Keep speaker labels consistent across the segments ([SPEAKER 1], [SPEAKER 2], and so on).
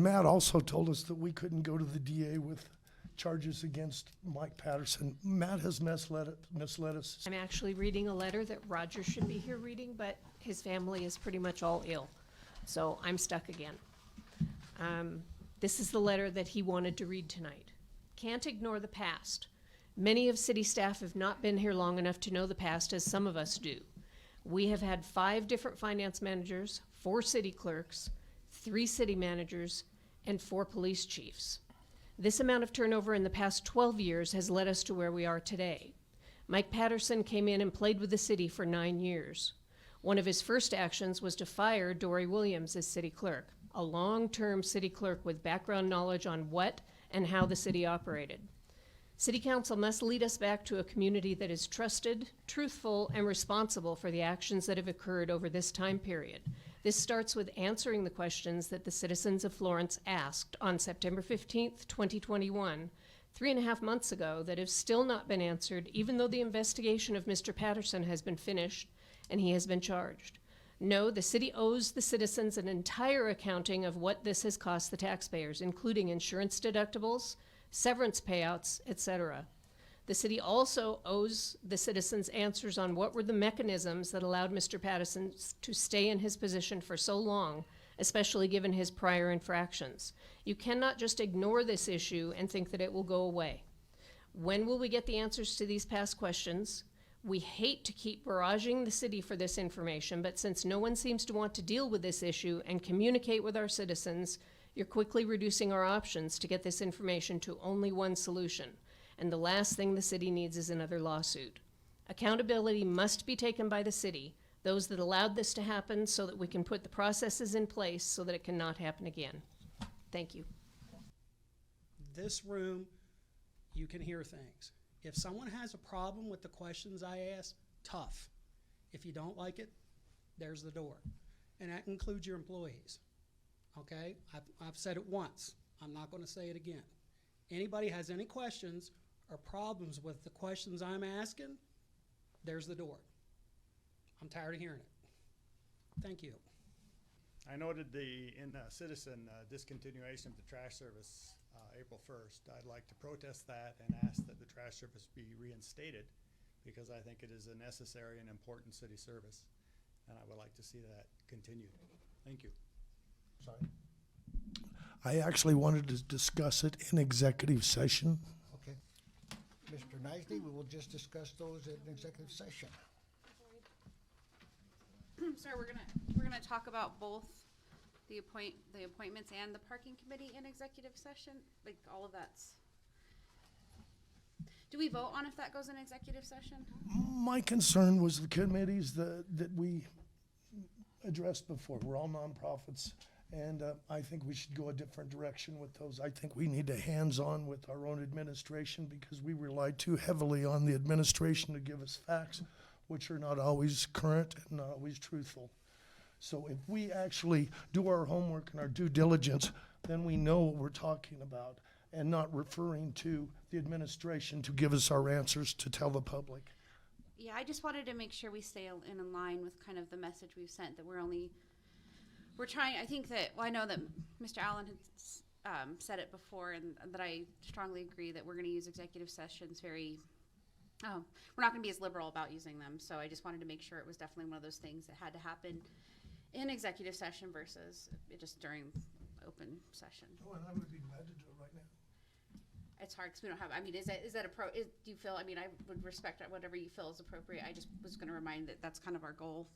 [SPEAKER 1] Matt also told us that we couldn't go to the DA with charges against Mike Patterson. Matt has misled us.
[SPEAKER 2] I'm actually reading a letter that Roger should be here reading, but his family is pretty much all ill. So I'm stuck again. This is the letter that he wanted to read tonight. Can't ignore the past. Many of city staff have not been here long enough to know the past, as some of us do. We have had 5 different finance managers, 4 city clerks, 3 city managers, and 4 police chiefs. This amount of turnover in the past 12 years has led us to where we are today. Mike Patterson came in and played with the city for 9 years. One of his first actions was to fire Dory Williams as city clerk, a long-term city clerk with background knowledge on what and how the city operated. City Council must lead us back to a community that is trusted, truthful, and responsible for the actions that have occurred over this time period. This starts with answering the questions that the citizens of Florence asked on September 15th, 2021, 3.5 months ago, that have still not been answered, even though the investigation of Mr. Patterson has been finished and he has been charged. No, the city owes the citizens an entire accounting of what this has cost the taxpayers, including insurance deductibles, severance payouts, etc. The city also owes the citizens answers on what were the mechanisms that allowed Mr. Patterson to stay in his position for so long, especially given his prior infractions. You cannot just ignore this issue and think that it will go away. When will we get the answers to these past questions? We hate to keep barraging the city for this information, but since no one seems to want to deal with this issue and communicate with our citizens, you're quickly reducing our options to get this information to only one solution. And the last thing the city needs is another lawsuit. Accountability must be taken by the city, those that allowed this to happen, so that we can put the processes in place so that it cannot happen again. Thank you.
[SPEAKER 3] This room, you can hear things. If someone has a problem with the questions I ask, tough. If you don't like it, there's the door. And that includes your employees. Okay? I've said it once. I'm not going to say it again. Anybody has any questions or problems with the questions I'm asking, there's the door. I'm tired of hearing it. Thank you.
[SPEAKER 4] I noted the citizen discontinuation of the trash service April 1st. I'd like to protest that and ask that the trash service be reinstated because I think it is a necessary and important city service, and I would like to see that continued. Thank you.
[SPEAKER 1] Sorry. I actually wanted to discuss it in executive session.
[SPEAKER 5] Okay. Mr. Nicely, we will just discuss those in executive session.
[SPEAKER 6] Sorry, we're gonna talk about both the appointments and the parking committee in executive session, like all of that's. Do we vote on if that goes in executive session?
[SPEAKER 1] My concern was the committees that we addressed before. We're all nonprofits, and I think we should go a different direction with those. I think we need to hands-on with our own administration because we rely too heavily on the administration to give us facts, which are not always current and not always truthful. So if we actually do our homework and our due diligence, then we know what we're talking about and not referring to the administration to give us our answers to tell the public.
[SPEAKER 6] Yeah, I just wanted to make sure we stay in line with kind of the message we've sent, that we're trying, I think that, well, I know that Mr. Allen had said it before, and that I strongly agree that we're gonna use executive sessions we're not gonna be as liberal about using them, so I just wanted to make sure it was definitely one of those things that had to happen in executive session versus just during open session.
[SPEAKER 1] Oh, and I would be glad to do it right now.
[SPEAKER 6] It's hard because we don't have, I mean, do you feel, I mean, I would respect whatever you feel is appropriate. I just was going to remind that that's kind of our goal,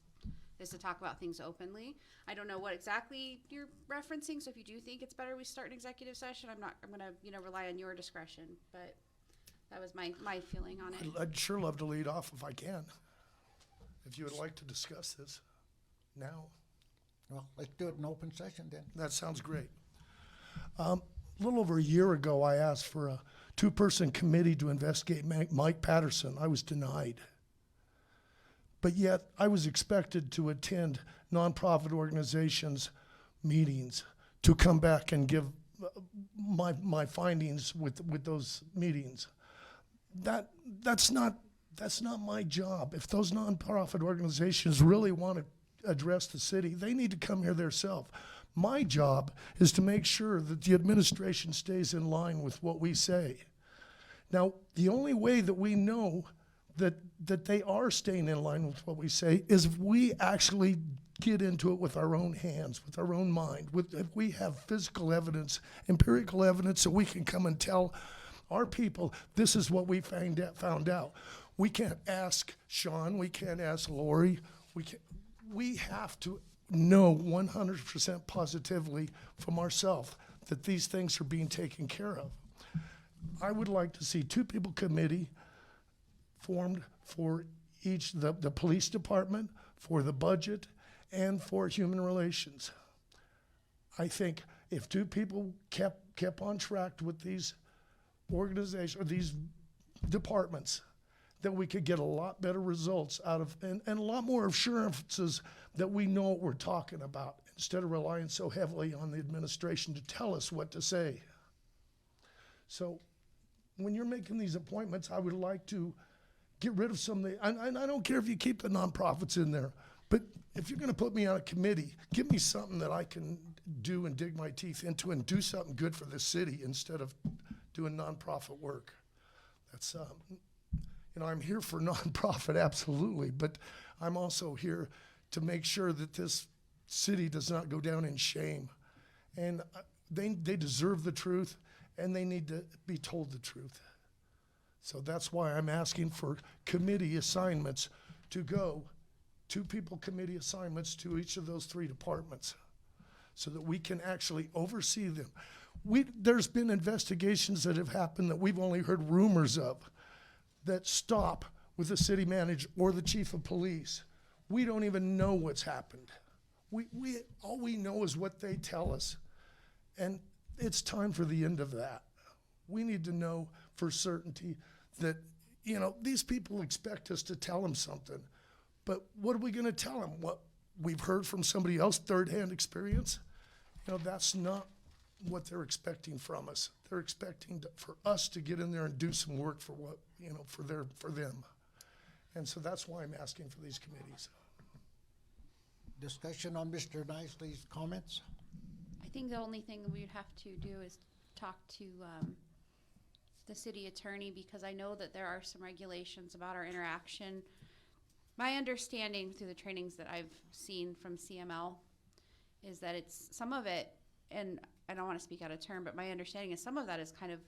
[SPEAKER 6] is to talk about things openly. I don't know what exactly you're referencing, so if you do think it's better we start an executive session, I'm going to, rely on your discretion, but that was my feeling on it.
[SPEAKER 1] I'd sure love to lead off if I can. If you would like to discuss this now.
[SPEAKER 5] Well, let's do it in open session then.
[SPEAKER 1] That sounds great. A little over a year ago, I asked for a 2-person committee to investigate Mike Patterson. I was denied. But yet, I was expected to attend nonprofit organizations' meetings to come back and give my findings with those meetings. That's not my job. If those nonprofit organizations really want to address the city, they need to come here themselves. My job is to make sure that the administration stays in line with what we say. Now, the only way that we know that they are staying in line with what we say is if we actually get into it with our own hands, with our own mind, if we have physical evidence, empirical evidence, so we can come and tell our people, this is what we found out. We can't ask Sean, we can't ask Lori, we have to know 100% positively from ourselves that these things are being taken care of. I would like to see two people committee formed for each, the police department, for the budget, and for human relations. I think if two people kept on track with these organizations, or these departments, that we could get a lot better results out of, and a lot more assurances that we know what we're talking about, instead of relying so heavily on the administration to tell us what to say. So when you're making these appointments, I would like to get rid of some of the, and I don't care if you keep the nonprofits in there, but if you're gonna put me on a committee, give me something that I can do and dig my teeth into and do something good for the city instead of doing nonprofit work. That's, you know, I'm here for nonprofit, absolutely, but I'm also here to make sure that this city does not go down in shame. And they deserve the truth, and they need to be told the truth. So that's why I'm asking for committee assignments to go, two people committee assignments to each of those three departments, so that we can actually oversee them. There's been investigations that have happened that we've only heard rumors of that stop with the city manager or the chief of police. We don't even know what's happened. All we know is what they tell us. And it's time for the end of that. We need to know for certainty that, you know, these people expect us to tell them something. But what are we gonna tell them? What we've heard from somebody else, third-hand experience? You know, that's not what they're expecting from us. They're expecting for us to get in there and do some work for what, you know, for them. And so that's why I'm asking for these committees.
[SPEAKER 5] Discussion on Mr. Nicely's comments?
[SPEAKER 6] I think the only thing that we would have to do is talk to the city attorney, because I know that there are some regulations about our interaction. My understanding through the trainings that I've seen from CML is that it's some of it, and I don't want to speak out of turn, but my understanding is some of that is kind of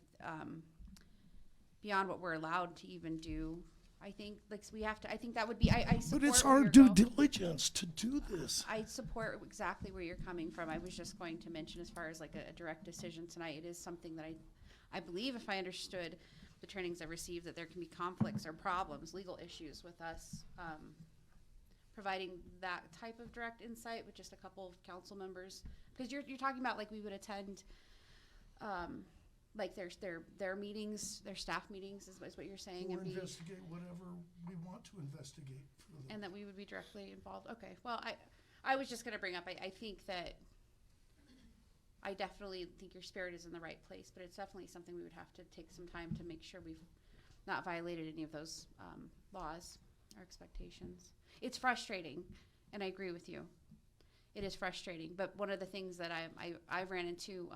[SPEAKER 6] beyond what we're allowed to even do. I think, like, we have to, I think that would be, I support
[SPEAKER 1] But it's
[SPEAKER 6] where
[SPEAKER 1] our
[SPEAKER 6] you're
[SPEAKER 1] due
[SPEAKER 6] going.
[SPEAKER 1] diligence to do this.
[SPEAKER 6] I support exactly where you're coming from. I was just going to mention, as far as like a direct decision tonight, it is something that I believe, if I understood the trainings I received, that there can be conflicts or problems, legal issues with us providing that type of direct insight with just a couple of council members. Because you're talking about, like, we would attend like their meetings, their staff meetings is what you're saying,
[SPEAKER 1] Or
[SPEAKER 6] and be,
[SPEAKER 1] investigate whatever we want to investigate for them.
[SPEAKER 6] and that we would be directly involved. Okay, well, I was just gonna bring up, I think that I definitely think your spirit is in the right place, but it's definitely something we would have to take some time to make sure we've not violated any of those laws or expectations. It's frustrating, and I agree with you. It is frustrating, but one of the things that I ran into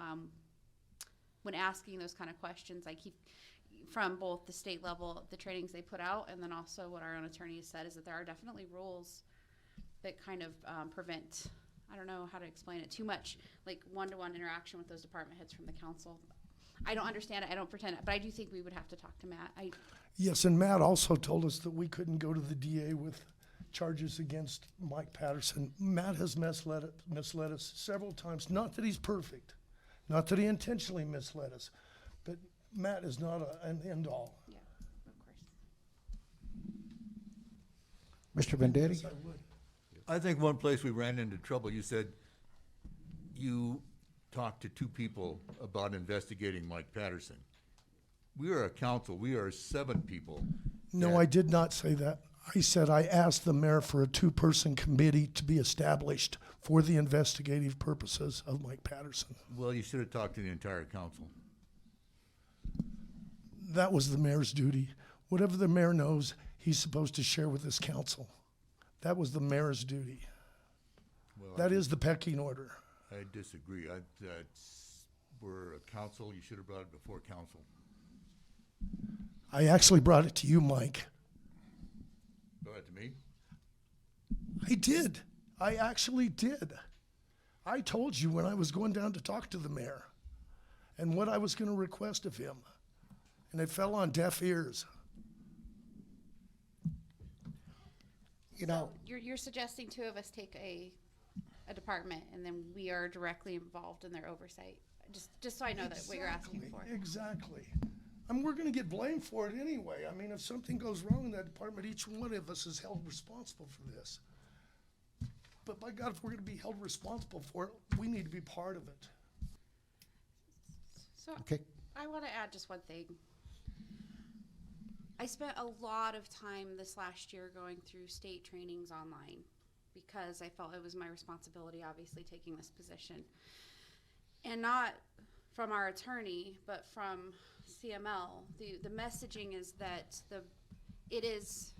[SPEAKER 6] when asking those kind of questions, I keep from both the state level, the trainings they put out, and then also what our own attorney has said, is that there are definitely rules that kind of prevent, I don't know how to explain it, too much like one-to-one interaction with those department heads from the council. I don't understand it, I don't pretend it, but I do think we would have to talk to Matt.
[SPEAKER 1] Yes, and Matt also told us that we couldn't go to the DA with charges against Mike Patterson. Matt has misled us several times. Not that he's perfect, not that he intentionally misled us, but Matt is not an end-all.
[SPEAKER 6] Yeah, of course.
[SPEAKER 5] Mr. Vendetti?
[SPEAKER 1] Yes, I would.
[SPEAKER 7] I think one place we ran into trouble, you said you talked to two people about investigating Mike Patterson. We are a council, we are 7 people.
[SPEAKER 1] No,
[SPEAKER 7] that-
[SPEAKER 1] I did not say that. I said I asked the mayor for a 2-person committee to be established for the investigative purposes of Mike Patterson.
[SPEAKER 7] Well, you should have talked to the entire council.
[SPEAKER 1] That was the mayor's duty. Whatever the mayor knows, he's supposed to share with this council. That was the mayor's duty.
[SPEAKER 7] Well,
[SPEAKER 1] That is the pecking order.
[SPEAKER 7] I disagree. We're a council, you should have brought it before council.
[SPEAKER 1] I actually brought it to you, Mike.
[SPEAKER 7] Brought it to me?
[SPEAKER 1] I did. I actually did. I told you when I was going down to talk to the mayor and what I was going to request of him. And it fell on deaf ears.
[SPEAKER 5] You know,
[SPEAKER 6] You're suggesting two of us take a department and then we are directly involved in their oversight? Just so I know that what you're asking for.
[SPEAKER 1] Exactly. I mean, we're going to get blamed for it anyway. I mean, if something goes wrong in that department, each one of us is held responsible for this. But by God, if we're going to be held responsible for it, we need to be part of it.
[SPEAKER 6] So
[SPEAKER 5] okay,
[SPEAKER 6] I want to add just one thing. I spent a lot of time this last year going through state trainings online because I felt it was my responsibility, obviously, taking this position. And not from our attorney, but from CML. The messaging is that it is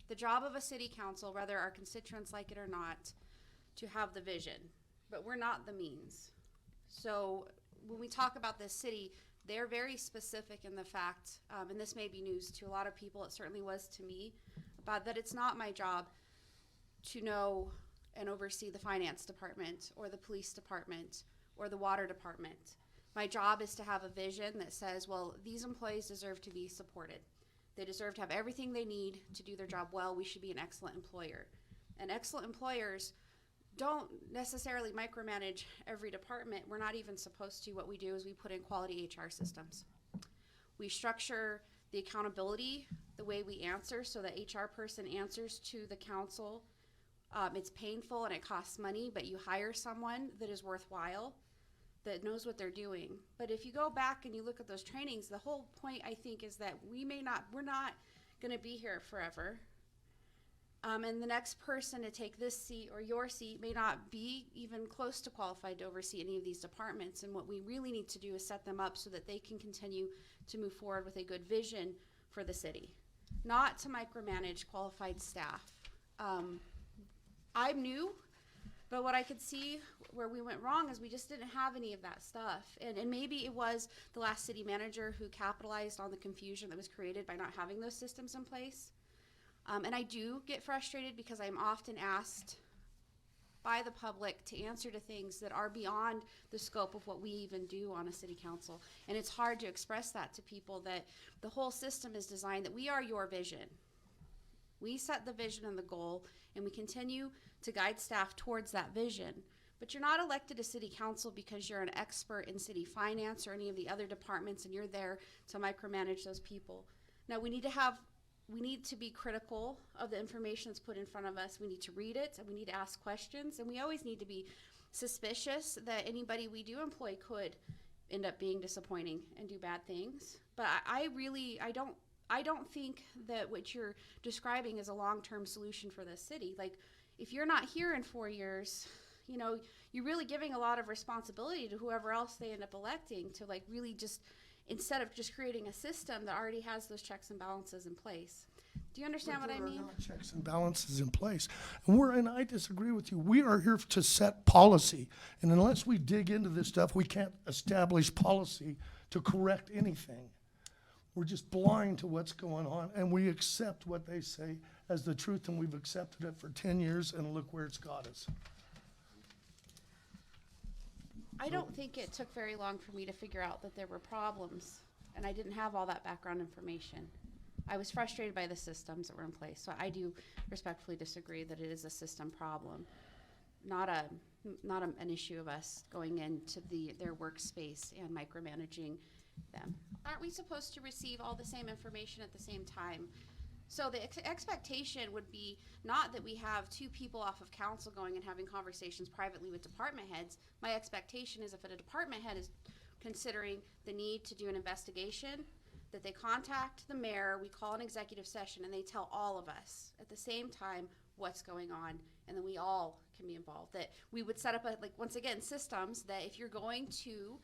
[SPEAKER 6] the job of a city council, whether our constituents like it or not, to have the vision. But we're not the means. So when we talk about this city, they're very specific in the fact, and this may be news to a lot of people, it certainly was to me, about that it's not my job to know and oversee the finance department or the police department or the water department. My job is to have a vision that says, well, these employees deserve to be supported. They deserve to have everything they need to do their job well. We should be an excellent employer. And excellent employers don't necessarily micromanage every department. We're not even supposed to. What we do is we put in quality HR systems. We structure the accountability the way we answer so that HR person answers to the council. It's painful and it costs money, but you hire someone that is worthwhile, that knows what they're doing. But if you go back and you look at those trainings, the whole point, I think, is that we're not going to be here forever. And the next person to take this seat or your seat may not be even close to qualified to oversee any of these departments. And what we really need to do is set them up so that they can continue to move forward with a good vision for the city, not to micromanage qualified staff. I'm new, but what I could see where we went wrong is we just didn't have any of that stuff. And maybe it was the last city manager who capitalized on the confusion that was created by not having those systems in place. And I do get frustrated because I'm often asked by the public to answer to things that are beyond the scope of what we even do on a city council. And it's hard to express that to people, that the whole system is designed that we are your vision. We set the vision and the goal, and we continue to guide staff towards that vision. But you're not elected to city council because you're an expert in city finance or any of the other departments and you're there to micromanage those people. Now, we need to be critical of the information that's put in front of us. We need to read it, and we need to ask questions, and we always need to be suspicious that anybody we do employ could end up being disappointing and do bad things. But I don't think that what you're describing is a long-term solution for this city. Like, if you're not here in 4 years, you know, you're really giving a lot of responsibility to whoever else they end up electing to, like, really just, instead of just creating a system that already has those checks and balances in place. Do you understand what I mean?
[SPEAKER 1] There are not checks and balances in place. And I disagree with you. We are here to set policy. And unless we dig into this stuff, we can't establish policy to correct anything. We're just blind to what's going on, and we accept what they say as the truth, and we've accepted it for 10 years, and look where it's got us.
[SPEAKER 6] I don't think it took very long for me to figure out that there were problems, and I didn't have all that background information. I was frustrated by the systems that were in place, so I do respectfully disagree that it is a system problem, not an issue of us going into their workspace and micromanaging them. Aren't we supposed to receive all the same information at the same time? So the expectation would be not that we have two people off of council going and having conversations privately with department heads. My expectation is if a department head is considering the need to do an investigation, that they contact the mayor, we call an executive session, and they tell all of us at the same time what's going on, and then we all can be involved. That we would set up, once again, systems that if you're going to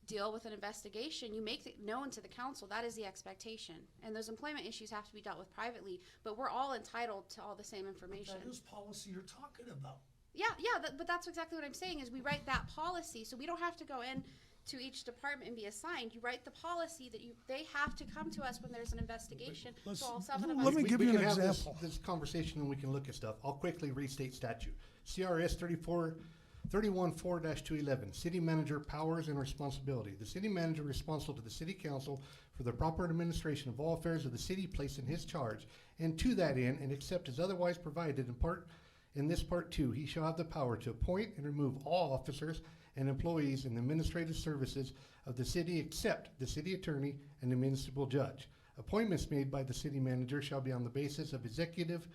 [SPEAKER 6] deal with an investigation, you make it known to the council. That is the expectation. And those employment issues have to be dealt with privately, but we're all entitled to all the same information.
[SPEAKER 1] That is policy you're talking about.
[SPEAKER 6] but that's exactly what I'm saying, is we write that policy, so we don't have to go in to each department and be assigned. You write the policy that they have to come to us when there's an investigation,
[SPEAKER 1] Let's-
[SPEAKER 6] so all 7 of
[SPEAKER 1] let
[SPEAKER 6] us.
[SPEAKER 1] me give
[SPEAKER 5] We
[SPEAKER 1] you
[SPEAKER 5] can
[SPEAKER 1] an
[SPEAKER 5] have this-
[SPEAKER 1] example.
[SPEAKER 5] This conversation and we can look at stuff. I'll quickly read state statute. CRS 31-4-211, city manager powers and responsibility. The city manager responsible to the city council for the proper administration of all affairs of the city placed in his charge. And to that end, and except as otherwise provided in this part 2, he shall have the power to appoint and remove all officers and employees in the administrative services of the city except the city attorney and the municipal judge. Appointments made by the city manager shall be on the basis of executive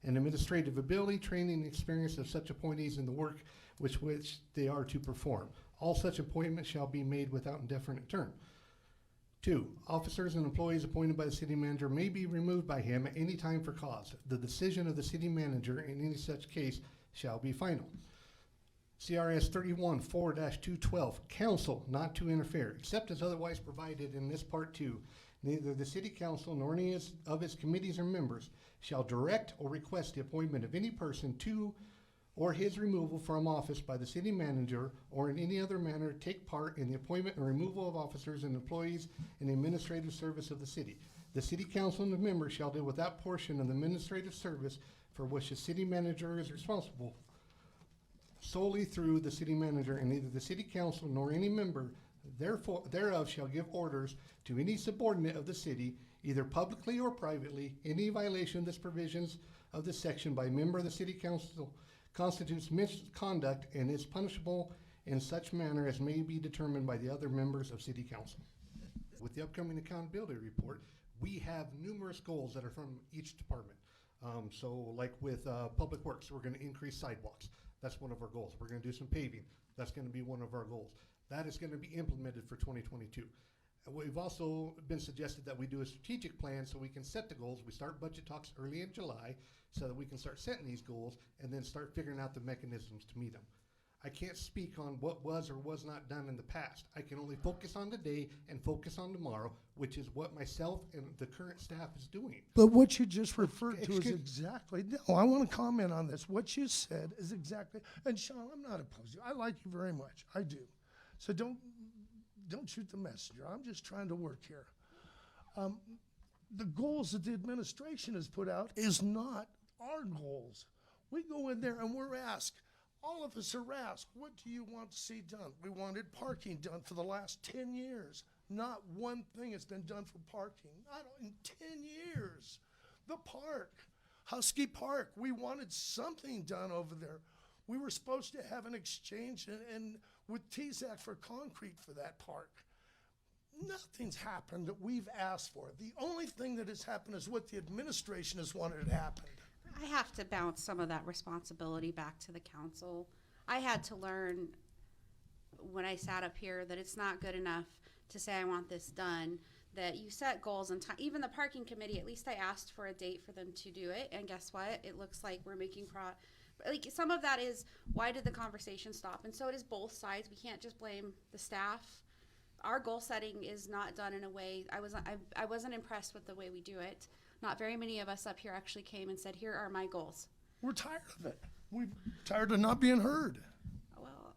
[SPEAKER 5] and administrative ability, training, and experience of such appointees in the work which they are to perform. All such appointments shall be made without indefinite term. 2, officers and employees appointed by the city manager may be removed by him at any time for cause. The decision of the city manager in any such case shall be final. CRS 31-4-212, council not to interfere, except as otherwise provided in this part 2. Neither the city council nor any of its committees or members shall direct or request the appointment of any person to or his removal from office by the city manager or in any other manner take part in the appointment and removal of officers and employees in the administrative service of the city. The city council and the members shall deal with that portion of the administrative service for which the city manager is responsible solely through the city manager, and neither the city council nor any member thereof shall give orders to any subordinate of the city, either publicly or privately. Any violation of this provisions of this section by a member of the city council constitutes misconduct and is punishable in such manner as may be determined by the other members of city council. With the upcoming accountability report, we have numerous goals that are from each department. So like with Public Works, we're gonna increase sidewalks. That's one of our goals. We're gonna do some paving. That's gonna be one of our goals. That is gonna be implemented for 2022. We've also been suggested that we do a strategic plan so we can set the goals. We start budget talks early in July so that we can start setting these goals and then start figuring out the mechanisms to meet them. I can't speak on what was or was not done in the past. I can only focus on today and focus on tomorrow, which is what myself and the current staff is doing.
[SPEAKER 1] But what you just referred to is
[SPEAKER 5] Excuse-
[SPEAKER 1] exactly, no, I want to comment on this. What you said is exactly, and Sean, I'm not opposed to you. I like you very much. I do. So don't shoot the messenger. I'm just trying to work here. The goals that the administration has put out is not our goals. We go in there and we're asked, all of us are asked, what do you want to see done? We wanted parking done for the last 10 years. Not one thing has been done for parking, not in 10 years. The park, Husky Park, we wanted something done over there. We were supposed to have an exchange and with TZAC for concrete for that park. Nothing's happened that we've asked for. The only thing that has happened is what the administration has wanted to happen.
[SPEAKER 6] I have to bounce some of that responsibility back to the council. I had to learn when I sat up here that it's not good enough to say I want this done, that you set goals and time. Even the parking committee, at least I asked for a date for them to do it, and guess what? It looks like we're making like some of that is, why did the conversation stop? And so it is both sides. We can't just blame the staff. Our goal setting is not done in a way, I wasn't impressed with the way we do it. Not very many of us up here actually came and said, here are my goals.
[SPEAKER 1] We're tired of it. We're tired of not being heard.
[SPEAKER 6] Well,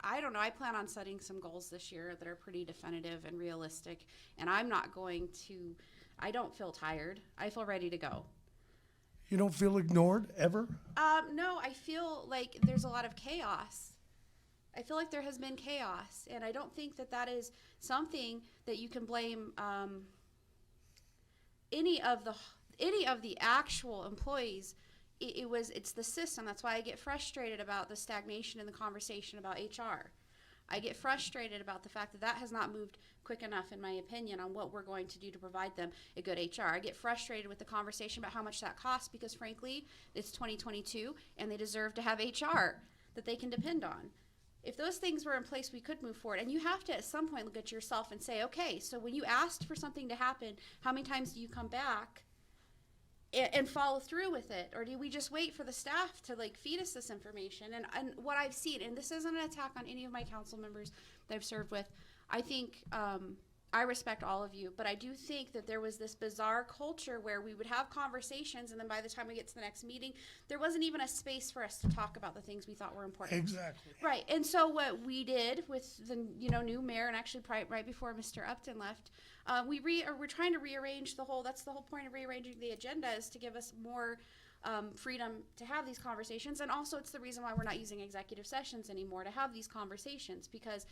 [SPEAKER 6] I don't know. I plan on setting some goals this year that are pretty definitive and realistic. And I don't feel tired. I feel ready to go.
[SPEAKER 1] You don't feel ignored ever?
[SPEAKER 6] No, I feel like there's a lot of chaos. I feel like there has been chaos. And I don't think that that is something that you can blame any of the actual employees. It's the system. That's why I get frustrated about the stagnation in the conversation about HR. I get frustrated about the fact that that has not moved quick enough, in my opinion, on what we're going to do to provide them a good HR. I get frustrated with the conversation about how much that costs because, frankly, it's 2022 and they deserve to have HR that they can depend on. If those things were in place, we could move forward. And you have to, at some point, look at yourself and say, okay, so when you asked for something to happen, how many times do you come back and follow through with it? Or do we just wait for the staff to feed us this information? And what I've seen, and this isn't an attack on any of my council members that I've served with, I think I respect all of you, but I do think that there was this bizarre culture where we would have conversations, and then by the time we get to the next meeting, there wasn't even a space for us to talk about the things we thought were important.
[SPEAKER 1] Exactly.
[SPEAKER 6] Right, and so what we did with the new mayor, and actually right before Mr. Upton left, we're trying to rearrange the whole. That's the whole point of rearranging the agenda, is to give us more freedom to have these conversations, and also it's the reason why we're not using executive sessions anymore to have these conversations, because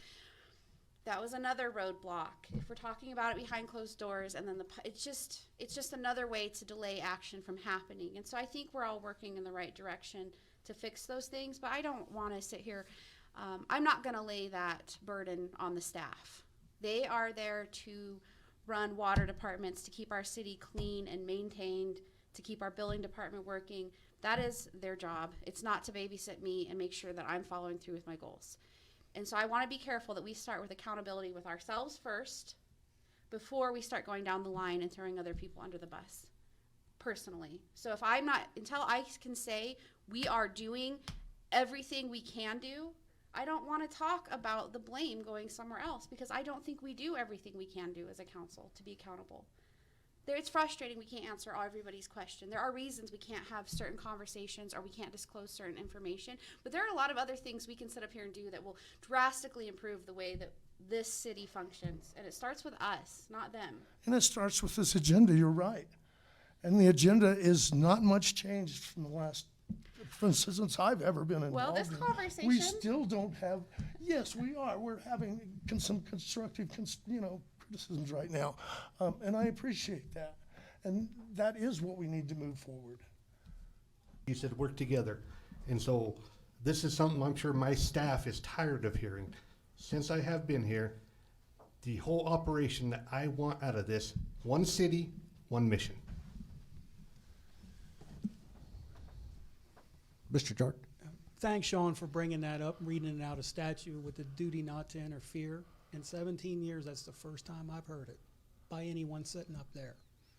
[SPEAKER 6] that was another roadblock. If we're talking about it behind closed doors, and then it's just another way to delay action from happening. And so I think we're all working in the right direction to fix those things, but I don't want to sit here. I'm not going to lay that burden on the staff. They are there to run water departments, to keep our city clean and maintained, to keep our billing department working. That is their job. It's not to babysit me and make sure that I'm following through with my goals. And so I want to be careful that we start with accountability with ourselves first before we start going down the line and throwing other people under the bus, personally. So until I can say we are doing everything we can do, I don't want to talk about the blame going somewhere else, because I don't think we do everything we can do as a council to be accountable. It's frustrating we can't answer everybody's question. There are reasons we can't have certain conversations or we can't disclose certain information, but there are a lot of other things we can sit up here and do that will drastically improve the way that this city functions. And it starts with us, not them.
[SPEAKER 1] And it starts with this agenda, you're right. And the agenda is not much changed from the last, since I've ever been involved.
[SPEAKER 6] Well, this
[SPEAKER 1] in it.
[SPEAKER 6] conversation-
[SPEAKER 1] We still don't have, yes, we are. We're having some constructive, criticisms right now. And I appreciate that. And that is what we need to move forward.
[SPEAKER 5] You said work together. And so this is something I'm sure my staff is tired of hearing. Since I have been here, the whole operation that I want out of this, one city, one mission.
[SPEAKER 8] Mr. Jart?
[SPEAKER 3] Thanks, Sean, for bringing that up, reading it out of statute with the duty not to interfere. In 17 years, that's the first time I've heard it by anyone sitting up there.